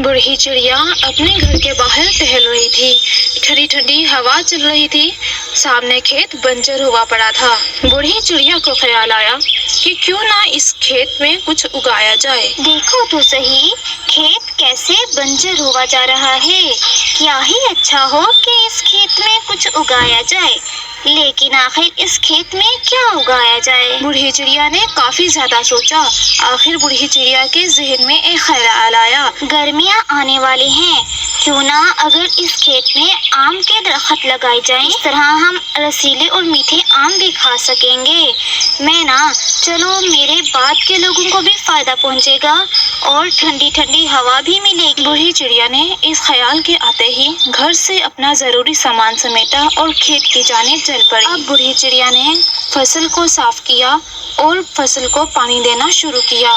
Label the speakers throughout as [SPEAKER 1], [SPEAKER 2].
[SPEAKER 1] बूढ़ी चिड़िया अपने घर के बाहर टहल रही थी। ठंडी ठंडी हवा चल रही थी। सामने खेत बंजर हुआ पड़ा था। बूढ़ी चिड़िया को ख्याल आया कि क्यों ना इस खेत में कुछ उगाया जाए।
[SPEAKER 2] देखो तो सही, खेत कैसे बंजर हुआ जा रहा है। क्या ही अच्छा हो कि इस खेत में कुछ उगाया जाए, लेकिन आखिर इस खेत में क्या उगाया जाए।
[SPEAKER 1] बूढ़ी चिड़िया ने काफी ज्यादा सोचा। आखिर बूढ़ी चिड़िया के जहन में एक ख्याल आया।
[SPEAKER 2] गर्मियाँ आने वाली हैं, क्यों ना अगर इस खेत में आम के दरख्त लगाए जाएं, इस तरह हम रसीले और मीठे आम भी खा सकेंगे। मैं ना चलो, मेरे बाद के लोगों को भी फायदा पहुंचेगा और ठंडी ठंडी हवा भी मिलेगी।
[SPEAKER 1] बूढ़ी चिड़िया ने इस ख्याल के आते ही घर से अपना जरूरी सामान समेटा और खेत की जानिब चल पड़ी। अब बूढ़ी चिड़िया ने फसल को साफ किया और फसल को पानी देना शुरू किया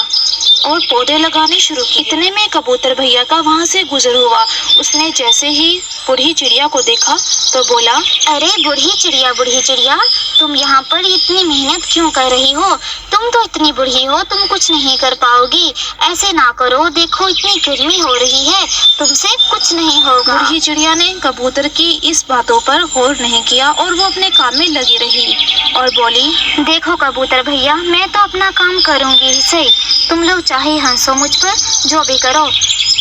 [SPEAKER 1] और पौधे लगाने शुरू किए। इतने में कबूतर भैया का वहाँ से गुजर हुआ। उसने जैसे ही बूढ़ी चिड़िया को देखा तो बोला,
[SPEAKER 2] अरे बूढ़ी चिड़िया, तुम यहाँ पर इतनी मेहनत क्यों कर रही हो? तुम तो इतनी बूढ़ी हो, तुम कुछ नहीं कर पाओगी। ऐसे ना करो, देखो इतनी गर्मी हो रही है, तुमसे कुछ नहीं होगा।
[SPEAKER 1] बूढ़ी चिड़िया ने कबूतर की इस बातों पर गौर नहीं किया और वो अपने काम में लगी रही और बोली,
[SPEAKER 2] देखो कबूतर भैया, मैं तो अपना काम करूँगी ही सही, तुम लोग चाहे हंसो मुझ पर, जो भी करो।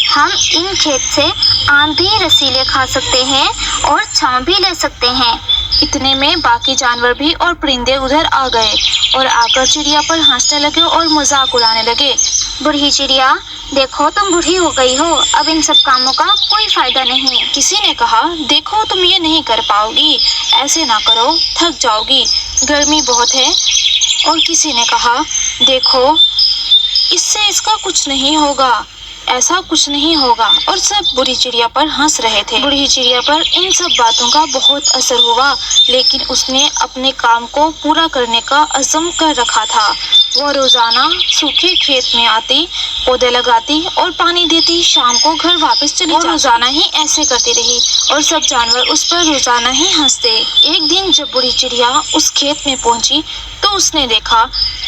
[SPEAKER 2] हम इन खेत से आम भी रसीले खा सकते हैं और छांव भी ले सकते हैं।
[SPEAKER 1] इतने में बाकी जानवर भी और परिंदे उधर आ गए और आकर चिड़िया पर हंसने लगे और मजाक उड़ाने लगे।
[SPEAKER 2] बूढ़ी चिड़िया, देखो तुम बूढ़ी हो गई हो, अब इन सब कामों का कोई फायदा नहीं।
[SPEAKER 1] किसी ने कहा, देखो तुम ये नहीं कर पाओगी, ऐसे ना करो, थक जाओगी, गर्मी बहुत है। और किसी ने कहा, देखो इससे इसका कुछ नहीं होगा, ऐसा कुछ नहीं होगा। और सब बूढ़ी चिड़िया पर हंस रहे थे। बूढ़ी चिड़िया पर इन सब बातों का बहुत असर हुआ, लेकिन उसने अपने काम को पूरा करने का अज़्म कर रखा था। वो रोजाना सूखे खेत में आती, पौधे लगाती और पानी देती, शाम को घर वापस चली जाती। रोजाना ही ऐसे करती रही और सब जानवर उस पर रोजाना ही हंसते। एक दिन जब बूढ़ी चिड़िया उस खेत में पहुंची तो उसने देखा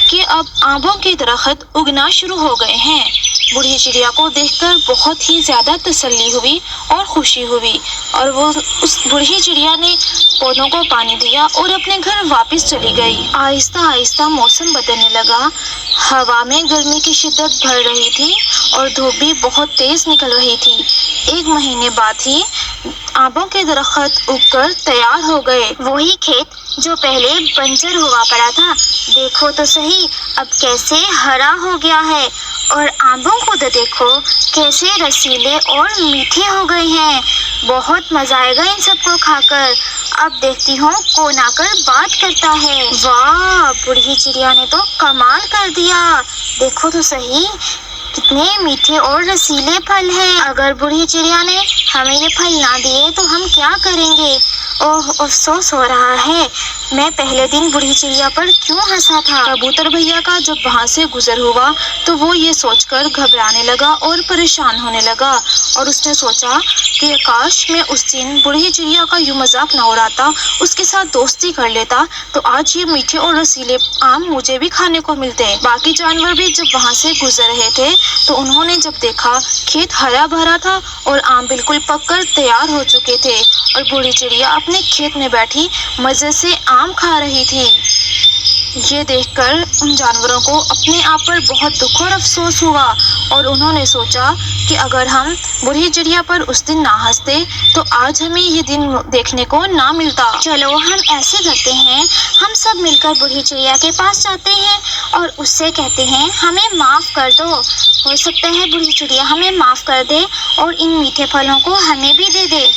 [SPEAKER 1] कि अब आमों के दरख्त उगना शुरू हो गए हैं। बूढ़ी चिड़िया को देखकर बहुत ही ज्यादा तसल्ली हुई और खुशी हुई और वो उस बूढ़ी चिड़िया ने पौधों को पानी दिया और अपने घर वापस चली गई। आहिस्ता आहिस्ता मौसम बदलने लगा। हवा में गर्मी की शिद्दत बढ़ रही थी और धूप भी बहुत तेज निकल रही थी। एक महीने बाद ही आमों के दरख्त उगकर तैयार हो गए।
[SPEAKER 2] वही खेत जो पहले बंजर हुआ पड़ा था, देखो तो सही अब कैसे हरा हो गया है। और आमों को तो देखो कैसे रसीले और मीठे हो गए हैं। बहुत मजा आएगा इन सबको खाकर। अब देखती हूँ कौन आकर बात करता है। वाह, बूढ़ी चिड़िया ने तो कमाल कर दिया। देखो तो सही कितने मीठे और रसीले फल हैं। अगर बूढ़ी चिड़िया ने हमें ये फल ना दिए तो हम क्या करेंगे? ओह, अफसोस हो रहा है, मैं पहले दिन बूढ़ी चिड़िया पर क्यों हंसा था।
[SPEAKER 1] कबूतर भैया का जब वहाँ से गुजर हुआ तो वो ये सोचकर घबराने लगा और परेशान होने लगा और उसने सोचा कि काश मैं उस दिन बूढ़ी चिड़िया का यूं मजाक न उड़ाता, उसके साथ दोस्ती कर लेता तो आज ये मीठे और रसीले आम मुझे भी खाने को मिलते। बाकी जानवर भी जब वहाँ से गुजर रहे थे तो उन्होंने जब देखा खेत हरा भरा था और आम बिल्कुल पककर तैयार हो चुके थे और बूढ़ी चिड़िया अपने खेत में बैठी मजे से आम खा रही थी। ये देखकर उन जानवरों को अपने आप पर बहुत दुख और अफसोस हुआ और उन्होंने सोचा कि अगर हम बूढ़ी चिड़िया पर उस दिन ना हंसते तो आज हमें ये दिन देखने को ना मिलता।
[SPEAKER 2] चलो हम ऐसे करते हैं, हम सब मिलकर बूढ़ी चिड़िया के पास जाते हैं और उससे कहते हैं हमें माफ कर दो। हो सकता है बूढ़ी चिड़िया हमें माफ कर दे और इन मीठे फलों को हमें भी दे दे।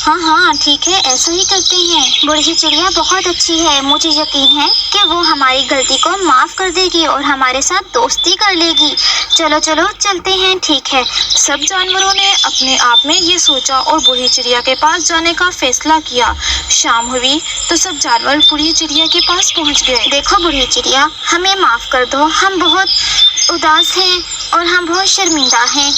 [SPEAKER 2] हाँ ठीक है, ऐसा ही करते हैं। बूढ़ी चिड़िया बहुत अच्छी है, मुझे यकीन है कि वो हमारी गलती को माफ कर देगी और हमारे साथ दोस्ती कर लेगी। चलो चलते हैं। ठीक है।
[SPEAKER 1] सब जानवरों ने अपने आप में ये सोचा और बूढ़ी चिड़िया के पास जाने का फैसला किया। शाम हुई तो सब जानवर बूढ़ी चिड़िया के पास पहुँच गए।
[SPEAKER 2] देखो बूढ़ी चिड़िया, हमें माफ कर दो, हम बहुत उदास हैं और हम बहुत शर्मिंदा हैं।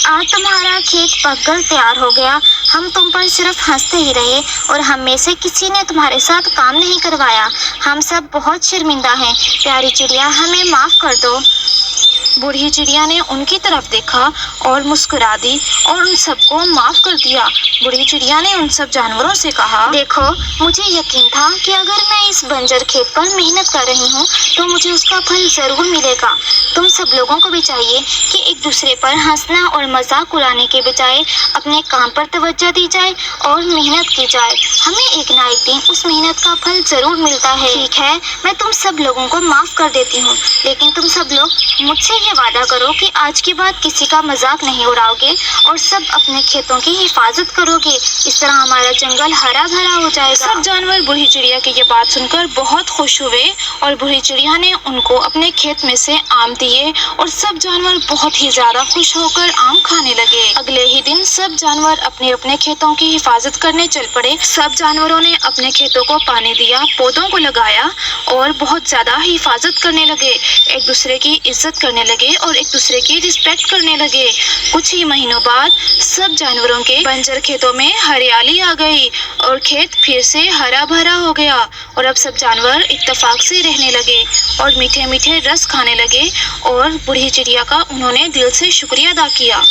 [SPEAKER 2] आज तुम्हारा खेत पककर तैयार हो गया, हम तुम पर सिर्फ हंसते ही रहे और हम में से किसी ने तुम्हारे साथ काम नहीं करवाया। हम सब बहुत शर्मिंदा हैं। प्यारी चिड़िया, हमें माफ कर दो।
[SPEAKER 1] बूढ़ी चिड़िया ने उनकी तरफ देखा और मुस्कुरा दी और उन सबको माफ कर दिया। बूढ़ी चिड़िया ने उन सब जानवरों से कहा,
[SPEAKER 2] देखो, मुझे यकीन था कि अगर मैं इस बंजर खेत पर मेहनत कर रही हूँ तो मुझे उसका फल जरूर मिलेगा। तुम सब लोगों को भी चाहिए कि एक दूसरे पर हंसना और मजाक उड़ाने के बजाय अपने काम पर तवज्जो दी जाए और मेहनत की जाए। हमें एक ना एक दिन उस मेहनत का फल जरूर मिलता है। ठीक है, मैं तुम सब लोगों को माफ कर देती हूँ, लेकिन तुम सब लोग मुझसे ये वादा करो कि आज के बाद किसी का मजाक नहीं उड़ाओगे और सब अपने खेतों की हिफाजत करोगे। इस तरह हमारा जंगल हरा भरा हो जाएगा।
[SPEAKER 1] सब जानवर बूढ़ी चिड़िया की ये बात सुनकर बहुत खुश हुए और बूढ़ी चिड़िया ने उनको अपने खेत में से आम दिए और सब जानवर बहुत ही ज्यादा खुश होकर आम खाने लगे। अगले ही दिन सब जानवर अपने अपने खेतों की हिफाजत करने चल पड़े। सब जानवरों ने अपने खेतों को पानी दिया, पौधों को लगाया और बहुत ज्यादा हिफाजत करने लगे। एक दूसरे की इज्जत करने लगे और एक दूसरे की रिस्पेक्ट करने लगे। कुछ ही महीनों बाद सब जानवरों के बंजर खेतों में हरियाली आ गई और खेत फिर से हरा भरा हो गया और अब सब जानवर इत्तेफाक से रहने लगे और मीठे मीठे रस खाने लगे और बूढ़ी चिड़िया का उन्होंने दिल से शुक्रिया अदा किया।